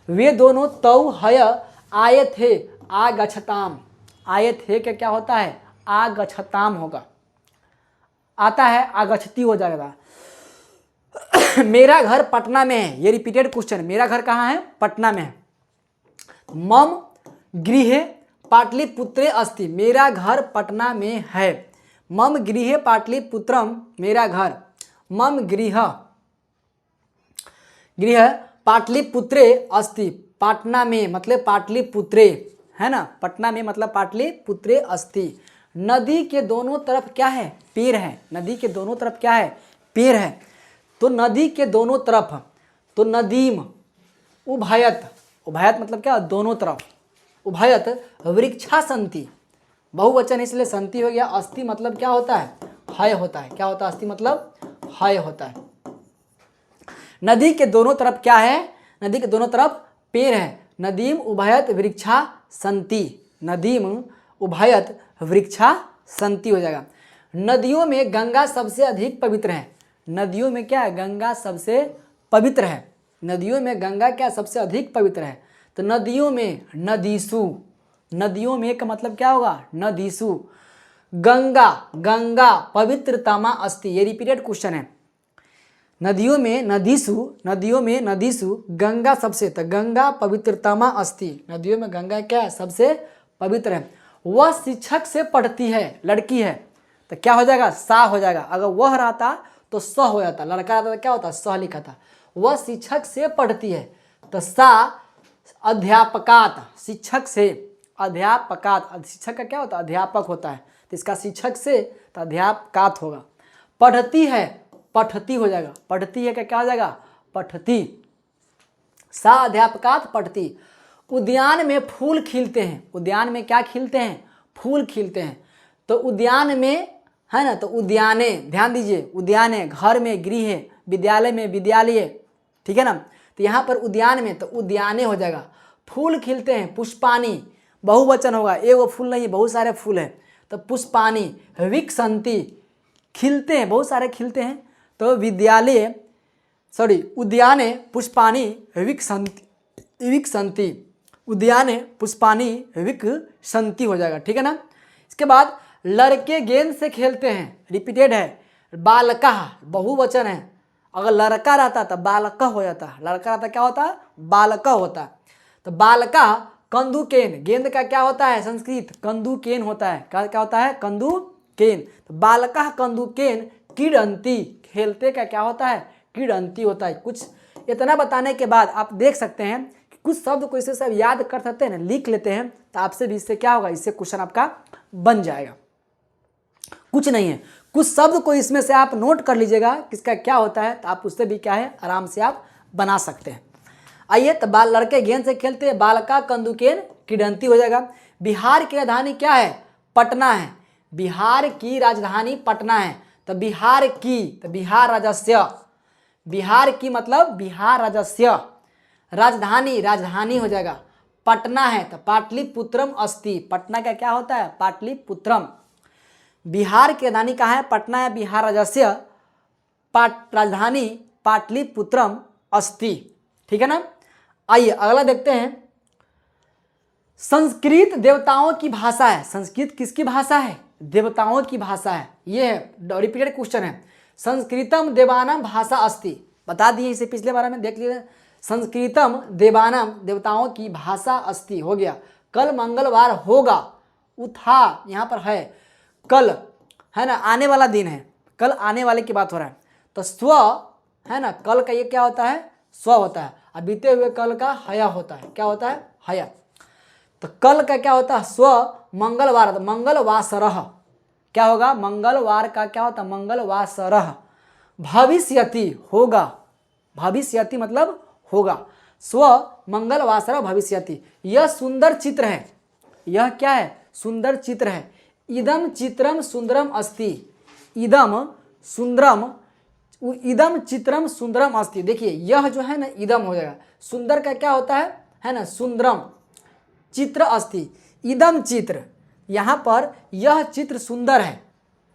वे दोनों तौ हय आए थे, आगच्छताम, आए थे क्या क्या होता है आगच्छताम होगा, आता है आगच्छती हो जाएगा। मेरा घर पटना में है, ये रिपीटेड क्वेश्चन, मेरा घर कहाँ है पटना में है। मम गृहे पाटलिपुत्रे अस्ति, मेरा घर पटना में है। मम गृहे पाटलिपुत्रम, मेरा घर, मम गृह पाटलिपुत्रे अस्ति, पटना में मतलब पाटलिपुत्रे, है ना, पटना में मतलब पाटलिपुत्रे अस्ति। नदी के दोनों तरफ क्या है पेड़ है, नदी के दोनों तरफ क्या है पेड़ है, तो नदी के दोनों तरफ, तो नदीम उभयत, उभयत मतलब क्या दोनों तरफ, उभयत वृक्षा संति, बहुवचन इसलिए संति हो गया। अस्ति मतलब क्या होता है हय होता है, क्या होता है अस्ति मतलब हय होता है। नदी के दोनों तरफ क्या है, नदी के दोनों तरफ पेड़ है। नदीम उभयत वृक्षा संति, नदीम उभयत वृक्षा संति हो जाएगा। नदियों में गंगा सबसे अधिक पवित्र है, नदियों में क्या है गंगा सबसे पवित्र है, नदियों में गंगा क्या सबसे अधिक पवित्र है? तो नदियों में नदीसु, नदियों में का मतलब क्या होगा? नदीसु। गंगा, गंगा पवित्रतमा अस्ति, ये रिपीटेड क्वेश्चन है। नदियों में नदीसु, नदियों में नदीसु गंगा सबसे, तो गंगा पवित्रतमा अस्ति, नदियों में गंगा क्या है? सबसे पवित्र है। वह शिक्षक से पढ़ती है, लड़की है, तो क्या हो जाएगा? सा हो जाएगा। अगर वह रहता तो स हो जाता, लड़का रहता तो क्या होता? स लिखा था। वह शिक्षक से पढ़ती है, तो सा अध्यापकात, शिक्षक से, अध्यापकात, शिक्षक का क्या होता है? अध्यापक होता है, तो इसका शिक्षक से तो अध्यापकात होगा। पढ़ती है, पठती हो जाएगा, पढ़ती है का क्या हो जाएगा? पठती। सा अध्यापकात पढ़ती। उद्यान में फूल खिलते हैं, उद्यान में क्या खिलते हैं? फूल खिलते हैं। तो उद्यान में है ना, तो उद्याने, ध्यान दीजिए, उद्याने घर में गृह, विद्यालय में विद्यालय, ठीक है ना। तो यहाँ पर उद्यान में तो उद्याने हो जाएगा। फूल खिलते हैं, पुष्पानी, बहुवचन होगा, एगो फूल नहीं बहुत सारे फूल हैं, तो पुष्पानी। विकसंती, खिलते हैं, बहुत सारे खिलते हैं, तो विद्यालय उद्याने पुष्पानी विकसंती, विकसंती, उद्याने पुष्पानी विकसंती हो जाएगा, ठीक है ना। इसके बाद लड़के गेंद से खेलते हैं, रिपीटेड है। बालका बहुवचन है, अगर लड़का रहता तो बालका हो जाता, लड़का रहता क्या होता? बालका होता। तो बालका कंदुकेन, गेंद का क्या होता है? संस्कृत कंदुकेन होता है, क्या होता है? कंदुकेन। तो बालका कंदुकेन क्रीडंती, खेलते का क्या होता है? क्रीडंती होता है। कुछ इतना बताने के बाद आप देख सकते हैं कि कुछ शब्द को इससे सब याद कर सकते हैं ना, लिख लेते हैं, तो आपसे भी इससे क्या होगा? इससे क्वेश्चन आपका बन जाएगा। कुछ नहीं है, कुछ शब्द को इसमें से आप नोट कर लीजिएगा किसका क्या होता है, तो आप उससे भी क्या है? आराम से आप बना सकते हैं। आइए, तो बाल लड़के गेंद से खेलते हैं, बालका कंदुकेन क्रीडंती हो जाएगा। बिहार की राजधानी क्या है? पटना है। बिहार की राजधानी पटना है, तो बिहार की, तो बिहार राजस्य, बिहार की मतलब बिहार राजस्य। राजधानी, राजधानी हो जाएगा। पटना है तो पाटलिपुत्रम अस्ति, पटना का क्या होता है? पाटलिपुत्रम। बिहार की राजधानी कहाँ है? पटना है, बिहार राजस्य राजधानी पाटलिपुत्रम अस्ति, ठीक है ना। आइए अगला देखते हैं। संस्कृत देवताओं की भाषा है, संस्कृत किसकी भाषा है? देवताओं की भाषा है। ये है रिपीटेड क्वेश्चन है। संस्कृतम देवानाम भाषा अस्ति, बता दिए इसे पिछले बार में, देख लीजिए। संस्कृतम देवानाम, देवताओं की भाषा अस्ति हो गया। कल मंगलवार होगा, उठा यहाँ पर है, कल है ना, आने वाला दिन है, कल आने वाले की बात हो रहा है। तो स्व है ना, कल का ये क्या होता है? स्व होता है। अब बीते हुए कल का हया होता है, क्या होता है? हया। तो कल का क्या होता है? स्व। मंगलवार, तो मंगलवासरः, क्या होगा? मंगलवार का क्या होता है? मंगलवासरः। भविष्यति होगा, भविष्यति मतलब होगा। स्व मंगलवासरः भविष्यति। यह सुंदर चित्र है, यह क्या है? सुंदर चित्र है। इदम चित्रम सुंदरम अस्ति, इदम सुंदरम, इदम चित्रम सुंदरम अस्ति। देखिए यह जो है ना, इदम हो जाएगा। सुंदर का क्या होता है ना? सुंदरम। चित्र अस्ति, इदम चित्र, यहाँ पर यह चित्र सुंदर है,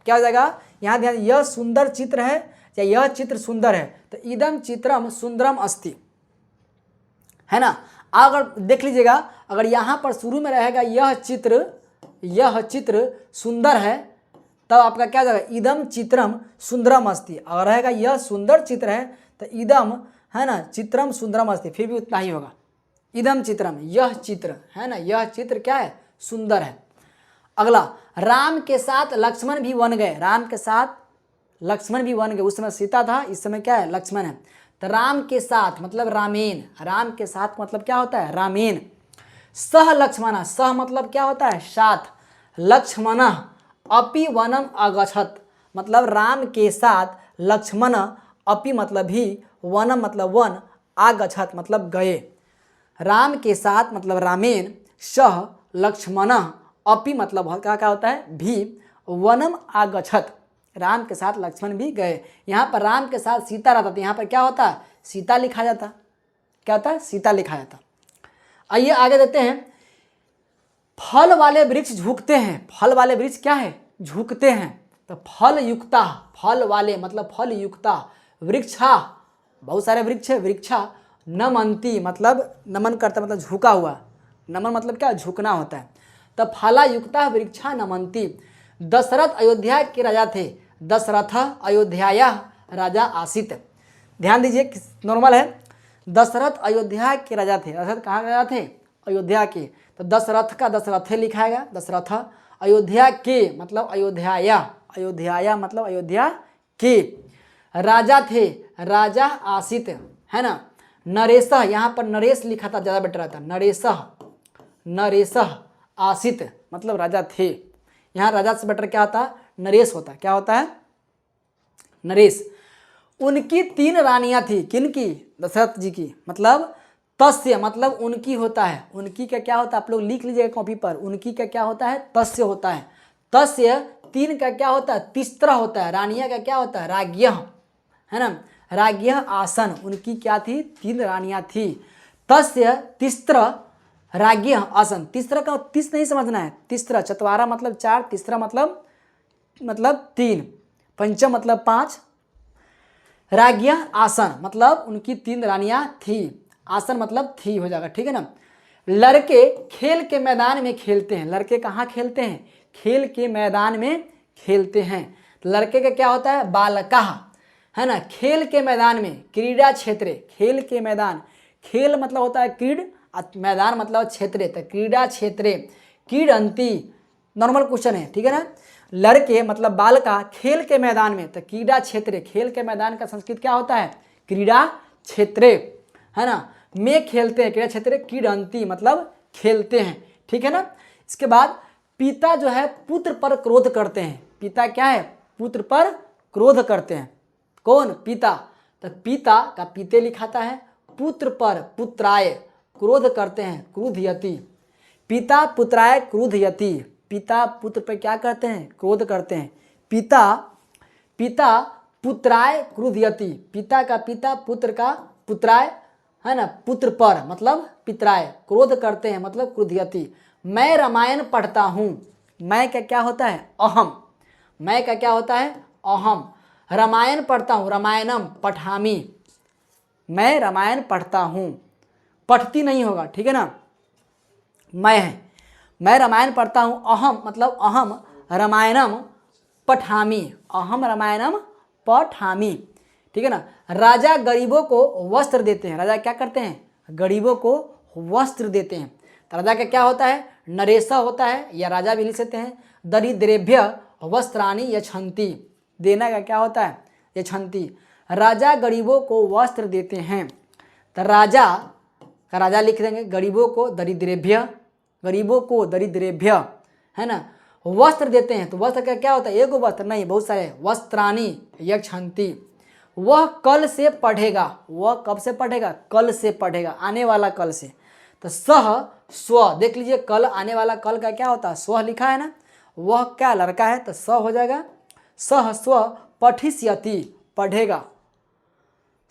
क्या हो जाएगा? यहाँ ध्यान, यह सुंदर चित्र है या यह चित्र सुंदर है, तो इदम चित्रम सुंदरम अस्ति, है ना। अगर देख लीजिएगा, अगर यहाँ पर शुरू में रहेगा यह चित्र सुंदर है, तब आपका क्या हो जाएगा? इदम चित्रम सुंदरम अस्ति। अगर रहेगा यह सुंदर चित्र है तो इदम है ना चित्रम सुंदरम अस्ति, फिर भी उतना ही होगा। इदम चित्रम, यह चित्र है ना, यह चित्र क्या है? सुंदर है। अगला, राम के साथ लक्ष्मण भी बन गए, राम के साथ लक्ष्मण भी बन गए। उस समय सीता था, इस समय क्या है? लक्ष्मण है। तो राम के साथ मतलब रामेन, राम के साथ मतलब क्या होता है? रामेन। सह लक्ष्मण, सह मतलब क्या होता है? साथ। लक्ष्मण अपि वनम अगछत, मतलब राम के साथ लक्ष्मण, अपि मतलब भी, वनम मतलब वन, आगछत मतलब गए। राम के साथ मतलब रामेन, सह लक्ष्मण, अपि मतलब क्या क्या होता है? भी, वनम आगछत, राम के साथ लक्ष्मण भी गए। यहाँ पर राम के साथ सीता रहता, तो यहाँ पर क्या होता? सीता लिखा जाता, क्या होता है? सीता लिखा जाता। आइए आगे देखते हैं। फल वाले वृक्ष झुकते हैं, फल वाले वृक्ष क्या है? झुकते हैं। तो फल युक्ता, फल वाले मतलब फल युक्ता, वृक्षा, बहुत सारे वृक्ष है, वृक्षा नमन्ति मतलब नमन करता मतलब झुका हुआ, नमन मतलब क्या, झुकना होता है। तब फला युक्ता वृक्षा नमन्ति। दशरथ अयोध्या के राजा थे, दशरथ अयोध्याया राजा आसित। ध्यान दीजिए, नॉर्मल है। दशरथ अयोध्या के राजा थे, दशरथ कहाँ के राजा थे, अयोध्या के। तो दशरथ का दशरथे लिखाएगा, दशरथ। अयोध्या के मतलब अयोध्याया, अयोध्याया मतलब अयोध्या के राजा थे, राजा आसित, है ना। नरेश, यहाँ पर नरेश लिखा था, ज़्यादा बेटर रहता। नरेश, नरेश आसित मतलब राजा थे। यहाँ राजा से बेटर क्या होता है, नरेश होता है। क्या होता है, नरेश। उनकी 3 रानियां थी, किनकी, दशरथ जी की। मतलब तस्य मतलब उनकी होता है, उनकी का क्या होता है, आप लोग लिख लीजिएगा कॉपी पर। उनकी का क्या होता है, तस्य होता है। तस्य 3 का क्या होता है, तिस्त्र होता है। रानियां का क्या होता है, राज्ञ, है ना। राज्ञ आसन, उनकी क्या थी, 3 रानियां थी। तस्य तिस्त्र राज्ञ आसन। तिस्त्र का 30 नहीं समझना है, तिस्त्र चतवारा मतलब 4, तिस्त्र मतलब 3, पंचम मतलब 5। राज्ञ आसन मतलब उनकी 3 रानियां थी, आसन मतलब थी हो जाएगा, ठीक है ना। लड़के खेल के मैदान में खेलते हैं, लड़के कहाँ खेलते हैं, खेल के मैदान में खेलते हैं। लड़के का क्या होता है, बालका, है ना। खेल के मैदान में, क्रीड़ा क्षेत्र, खेल के मैदान, खेल मतलब होता है क्रीड, मैदान मतलब क्षेत्र, तो क्रीड़ा क्षेत्र क्रीडंती। नॉर्मल क्वेश्चन है, ठीक है ना। लड़के मतलब बालका खेल के मैदान में, तो क्रीड़ा क्षेत्र, खेल के मैदान का संस्कृत क्या होता है, क्रीड़ा क्षेत्र, है ना। में खेलते हैं, क्रीड़ा क्षेत्र क्रीडंती मतलब खेलते हैं, ठीक है ना। इसके बाद पिता जो है पुत्र पर क्रोध करते हैं। पिता क्या है, पुत्र पर क्रोध करते हैं। कौन, पिता। तो पिता का पीते लिखाता है, पुत्र पर पुत्राय क्रोध करते हैं, क्रुधयति। पिता पुत्राय क्रुधयति, पिता पुत्र पर क्या करते हैं, क्रोध करते हैं। पिता पुत्राय क्रुधयति, पिता का पिता, पुत्र का पुत्राय, है ना, पुत्र पर मतलब पितराय क्रोध करते हैं मतलब क्रुधयति। मैं रामायण पढ़ता हूँ, मैं का क्या होता है, अहम, मैं का क्या होता है, अहम। रामायण पढ़ता हूँ, रामायणम पठामि, मैं रामायण पढ़ता हूँ, पढ़ती नहीं होगा, ठीक है ना, मैं है। मैं रामायण पढ़ता हूँ, अहम मतलब अहम रामायणम पठामि, अहम रामायणम पठामि, ठीक है ना। राजा गरीबों को वस्त्र देते हैं, राजा क्या करते हैं, गरीबों को वस्त्र देते हैं। तो राजा का क्या होता है, नरेश होता है, या राजा भी लिख सकते हैं। दरिद्रेभ्य वस्त्राणि यच्छन्ति, देना का क्या होता है, यच्छन्ति। राजा गरीबों को वस्त्र देते हैं, तो राजा का राजा लिख देंगे, गरीबों को दरिद्रेभ्य, गरीबों को दरिद्रेभ्य, है ना, वस्त्र देते हैं। तो वस्त्र का क्या होता है, एक वस्त्र नहीं, बहुत सारे, वस्त्राणि यच्छन्ति। वह कल से पढ़ेगा, वह कब से पढ़ेगा, कल से पढ़ेगा, आने वाला कल से। तो सह स्व, देख लीजिए कल, आने वाला कल का क्या होता है, स्व लिखा है ना, वह क्या लड़का है, तो स हो जाएगा। सह स्व पठिष्यति, पढ़ेगा,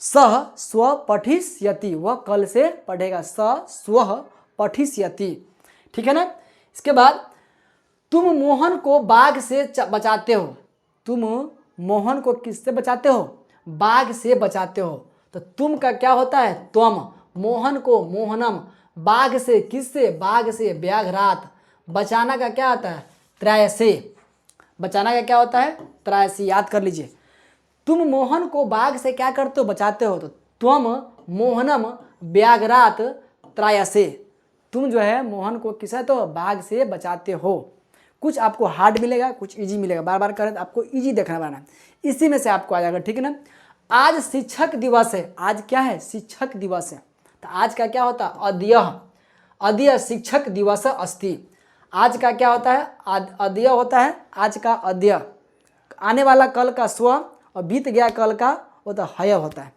सह स्व पठिष्यति, वह कल से पढ़ेगा, स स्व पठिष्यति, ठीक है ना। इसके बाद तुम मोहन को बाघ से बचाते हो, तुम मोहन को किससे बचाते हो, बाघ से बचाते हो। तो तुम का क्या होता है, त्वम, मोहन को मोहनम, बाघ से, किससे, बाघ से, व्याघ्रात। बचाना का क्या आता है, त्रयसे, बचाना का क्या होता है, त्रयसे, याद कर लीजिए। तुम मोहन को बाघ से क्या करते हो, बचाते हो। तो त्वम मोहनम व्याघ्रात त्रयसे, तुम जो है मोहन को किसे, तो बाघ से बचाते हो। कुछ आपको हार्ड मिलेगा, कुछ इजी मिलेगा, बार बार करें तो आपको इजी देखना पड़ना, इसी में से आपको आ जाएगा, ठीक है ना। आज शिक्षक दिवस है, आज क्या है, शिक्षक दिवस है। तो आज का क्या होता है, अद्य, अद्य शिक्षक दिवस अस्ति। आज का क्या होता है, अद्य होता है, आज का अद्य, आने वाला कल का स्व, और बीत गया कल का वो तो हय होता है।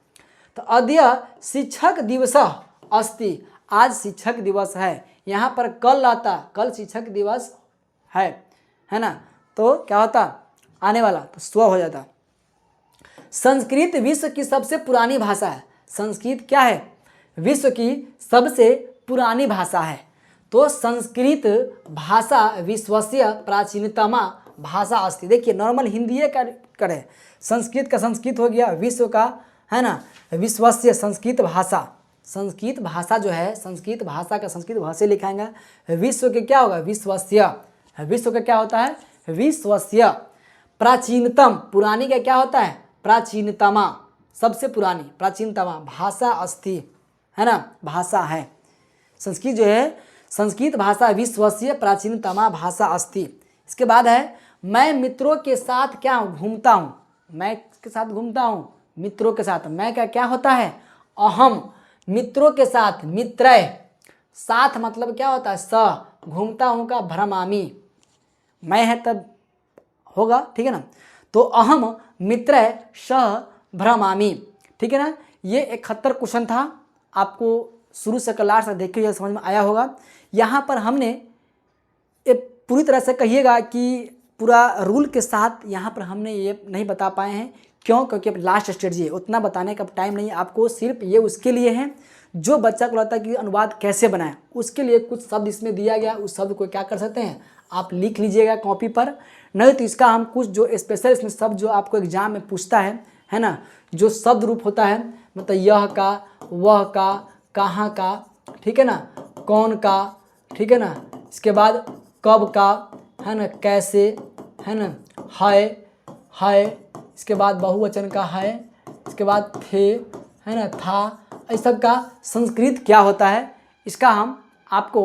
तो अद्य शिक्षक दिवस अस्ति, आज शिक्षक दिवस है। यहाँ पर कल आता, कल शिक्षक दिवस है ना, तो क्या होता, आने वाला, तो स्व हो जाता। संस्कृत विश्व की सबसे पुरानी भाषा है, संस्कृत क्या है, विश्व की सबसे पुरानी भाषा है। तो संस्कृत भाषा विश्वस्य प्राचीनतमा भाषा अस्ति। देखिए नॉर्मल हिंदी का करें, संस्कृत का संस्कृत हो गया, विश्व का, है ना, विश्वस्य संस्कृत भाषा, संस्कृत भाषा जो है, संस्कृत भाषा का संस्कृत भाषा लिखाएंगे विश्व के क्या होगा, विश्वस्य। विश्व का क्या होता है, विश्वस्य। प्राचीनतम, पुरानी का क्या होता है, प्राचीनतमा, सबसे पुरानी, प्राचीनतमा भाषा अस्ति, है ना, भाषा है। संस्कृत जो है, संस्कृत भाषा विश्वस्य प्राचीनतमा भाषा अस्ति। इसके बाद है मैं मित्रों के साथ क्या घूमता हूँ, मैं के साथ घूमता हूँ, मित्रों के साथ। मैं का क्या होता है, अहम, मित्रों के साथ, मित्रय, साथ मतलब क्या होता है, स, घूमता हूँ का भ्रमामि, मैं है तब होगा, ठीक है ना। तो अहम मित्रय सह भ्रमामि, ठीक है ना। ये 71 क्वेश्चन था, आपको शुरू से लास्ट तक देखिए यह समझ में आया होगा। यहाँ पर हमने पूरी तरह से कहिएगा कि पूरा रूल के साथ यहाँ पर हमने ये नहीं बता पाए हैं, क्यों, क्योंकि अब लास्ट स्टेज है, उतना बताने का टाइम नहीं है आपको। सिर्फ ये उसके लिए है जो बच्चा को लगता है कि अनुवाद कैसे बनाएं, उसके लिए कुछ शब्द इसमें दिया गया, उस शब्द को क्या कर सकते हैं आप लिख लीजिएगा कॉपी पर। नहीं तो इसका हम कुछ जो स्पेशल इसमें शब्द जो आपको एग्जाम में पूछता है ना, जो शब्द रूप होता है, मतलब यह का, वह का, कहाँ का, ठीक है ना, कौन का, ठीक है ना, इसके बाद कब का, है ना, कैसे, है ना, है, इसके बाद बहुवचन का है, इसके बाद थे, है ना, था, इस सब का संस्कृत क्या होता है, इसका हम आपको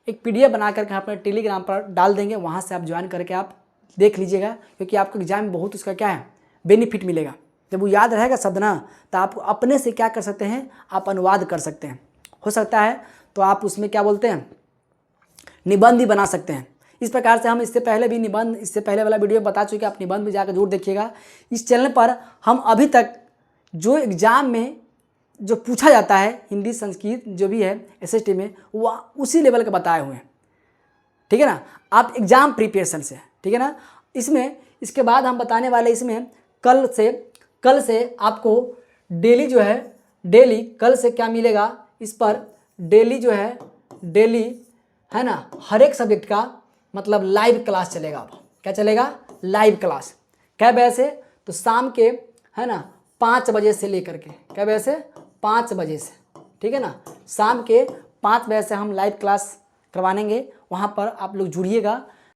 एक PDF बना करके अपने टेलीग्राम पर डाल देंगे, वहाँ से आप ज्वाइन करके आप देख लीजिएगा, क्योंकि आपको एग्जाम में बहुत उसका क्या है बेनिफिट मिलेगा। जब वो याद रहेगा शब्द ना, तो आप अपने से क्या कर सकते हैं, आप अनुवाद कर सकते हैं। हो सकता है तो आप उसमें क्या बोलते हैं, निबंध ही बना सकते हैं। इस प्रकार से हम इससे पहले भी निबंध, इससे पहले वाला वीडियो बता चुके, आप निबंध भी जाकर जरूर देखिएगा। इस चैनल पर हम अभी तक जो एग्ज़ाम में जो पूछा जाता है, हिंदी संस्कृत जो भी है SST में, वो उसी लेवल के बताए हुए हैं, ठीक है ना। आप एग्ज़ाम प्रिपरेशन से, ठीक है ना। इसमें इसके बाद हम बताने वाले, इसमें कल से आपको डेली जो है, डेली कल से क्या मिलेगा, इस पर डेली जो है, डेली है ना, हर एक सब्जेक्ट का मतलब लाइव क्लास चलेगा। अब क्या चलेगा, लाइव क्लास। क्या बजे से, तो शाम के, है ना, 5 बजे से लेकर के, क्या बजे से, 5 बजे से, ठीक है ना, शाम के 5 बजे से हम लाइव क्लास करवाएंगे। वहाँ पर आप लोग जुड़िएगा।